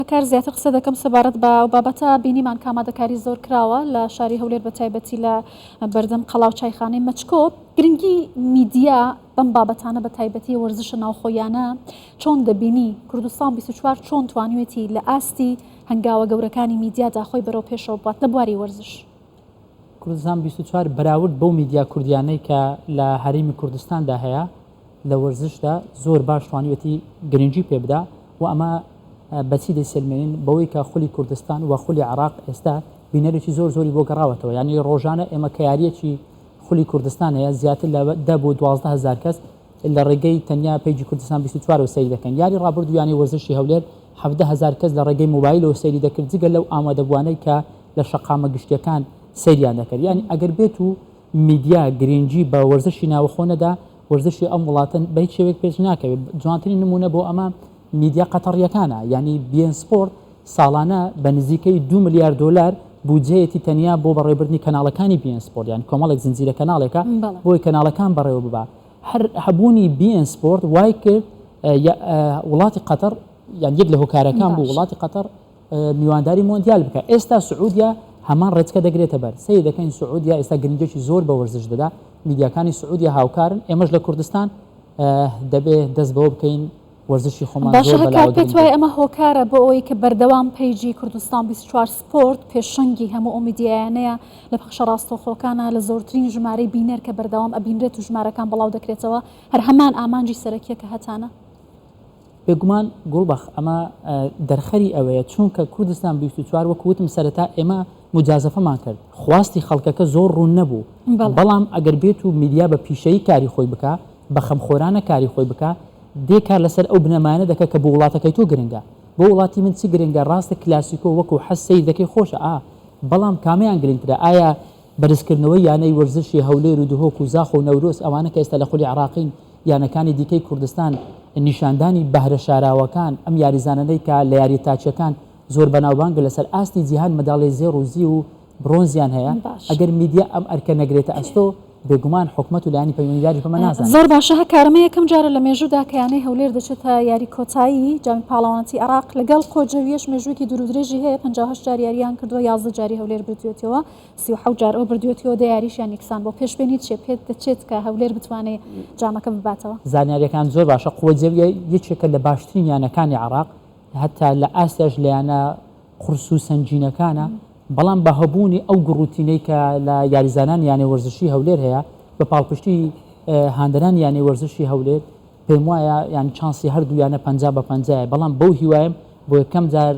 کار زیاتر قسە دەکەم سەبارەت بە بابەتە بینیمان کامادەکاری زۆر کراوە لە شاری هەولێر بە تایبەتی لە بەردەم قەڵاو چایخانەی مەچکۆ. گرنگی میدیا بەم بابەتانە بە تایبەتی وەرزشە ناوخۆیانە چۆن دەبینی کوردستان 24 چۆن توانوێتی لە ئاستی هەنگاوە گەورەکانی میدیادا خۆی بەرەو پێشەوە بوات لە بواری وەرزش؟ کوردستان 24 بەراورد بەو میدیا کوردیانەی کە لە هەرێمی کوردستاندا هەیە لە وەرزشدا زۆر باش توانوێتی گرنگی پێ بدا و ئەمە بەچی دەسێلمێنین بەوەی کە خولی کوردستان و خولی عراق ئێستا بینەرێکی زۆر زۆری بۆ گەڕاوەتەوە. یعنی ڕۆژانە ئێمە کە یاریەکی خولی کوردستان هەیە زیاتر لە 10 بۆ 12,000 کەس لە ڕێگەی تەنیا پێیجی کوردستان 24 سەیری دەکەن. یاری ڕابردوو یانی وەرزشی هەولێر 17,000 کەس لە ڕێگەی موبایلەوە سەیری دەکرد جگە لەو ئامادەبوانەی کە لە شەقامە گشتیەکان سەیریان دەکرد. یعنی ئەگەر بێت و میدیا گرنگی بە وەرزشی ناوخۆ نەدا وەرزشی ئەم وڵاتن بە هیچ شێوەیەک پێش ناکەوێت. جوانترین نمونە بۆ ئەمە میدیا قەتەڕیەکانە. یعنی بیان سپۆرت ساڵانە بە نزیکەی 2 ملیار دلار بودجەیەتی تەنیا بۆ بەڕێبردنی کەناڵەکانی بیان سپۆرت، یان کۆمەڵێک زنجیرە کەناڵێکە بۆی کەناڵەکان بەڕێوە ببا. هەر هەبوونی بیان سپۆرت وای کرد وڵاتی قەتەر یان یەک لە هۆکارەکان بوو وڵاتی قەتەر میوانداری مۆندیال بکە. ئێستا سعودیا هەمان ڕێچکە دەگرێتە بەر. سەی دەکەین سعودیا ئێستا گرنگێکی زۆر بە وەرزش دەدا. میدیاکانی سعودیا هاوکارن، ئێمەش لە کوردستان دەبێت دەست بەوە بکەین وەرزشی خۆمان باشە هەکار پێت وایە ئەمە هۆکارە بۆ ئەوەی کە بەردەوام پەیجی کوردستان 24 سپۆرت پێشەنگی هەموو ئەو میدیایانەیە لە پەخشە ڕاستەوخۆکانە لە زۆرترین ژمارەی بینەر کە بەردەوام ئەبینرێت و ژمارەکان بەڵاو دەکرێتەوە هەر هەمان ئامانجی سەرەکیە کە هەتانە؟ بێگومان گوڵبەخ ئەمە دەرخەری ئەوەیە چونکە کوردستان 24 وەکو وتم سەرەتا ئێمە مجازەفەمان کرد، خواستی خەڵکەکە زۆر ڕوون نەبوو. بەڵام ئەگەر بێت و میدیا بە پیشەیی کاری خۆی بکە بە خەمخۆرانە کاری خۆی بکە دێکار لەسەر ئەو بنەمانە دەکە کە بۆ وڵاتەکەی تۆ گرنگە. بۆ وڵاتی من چی گرنگە؟ ڕاستە کلاسیکۆ وەکو حەسەی دەکەی خۆشە بەڵام کامیان گرنگترە؟ ئایا بەرزکردنەوەی یانەی وەرزشی هەولێر و دهۆک و زاخ و نەورۆز ئەوانە کە ئێستا لە خولی عراقین یانەکانی دیکەی کوردستان نیشاندانی بەهرە شاراوەکان ئەم یاریزانانەی کە لە یاری تاچەکان زۆر بەناوبانگە لەسەر ئاستی جیهان مەداڵی زێڕ و زی و برۆنزیان هەیە. ئەگەر میدیا ئەم ئەرکە نەگرێتە ئەستۆ بێگومان حکومەت و لایانی پەیوەندیداری بەمە نازانێت. زۆر باشە هەکارەمە یەکەم جارە لە مێژوودا کە یانەی هەولێر دەچێتە یاری کۆتایی جامی پاڵەوانەتی عراق لەگەڵ کۆجەویەش مێژوویەکی دوورودرێژی هەیە 58 جار یاریان کردووە 11 جاری هەولێر بردوێتەوە 37 جار ئەو بردوێتەوە دە یاریشیان یەکسان بۆ پێشبینیت چێ پێت دەچێت کە هەولێر بتوانێت جامەکە بباتەوە؟ زانیاریەکان زۆر باشە. قووەجێویە یەکێکە لە باشترین یانەکانی عراق هەتا لە ئاسیاش لە یانە قورس و سنجینەکانە. بەڵام بە هەبوونی ئەو گڕوتینەی کە لە یاریزانان یانەی وەرزشی هەولێر هەیە بە پاڵپشتی هاندەران یانەی وەرزشی هەولێر پێم وایە یان چانسی هەردوو یانە 50 بە 50. بەڵام بەو هیوایم بۆ یەکەم جار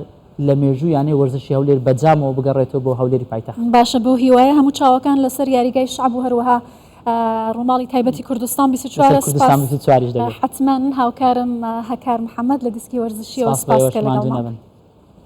لە مێژوو یانەی وەرزشی هەولێر بەجامەوە بگەڕێتەوە بۆ هەولێری پایتەخت. باشە بۆ هیوایە هەموو چاوەکان لەسەر یاریگای شعب و هەروەها ڕۆماڵی تایبەتی کوردستان 24 حتمما هاوکارم هەکار محەممەد لە دیسکی وەرزشیەوە سپاس کە لەگەڵمان.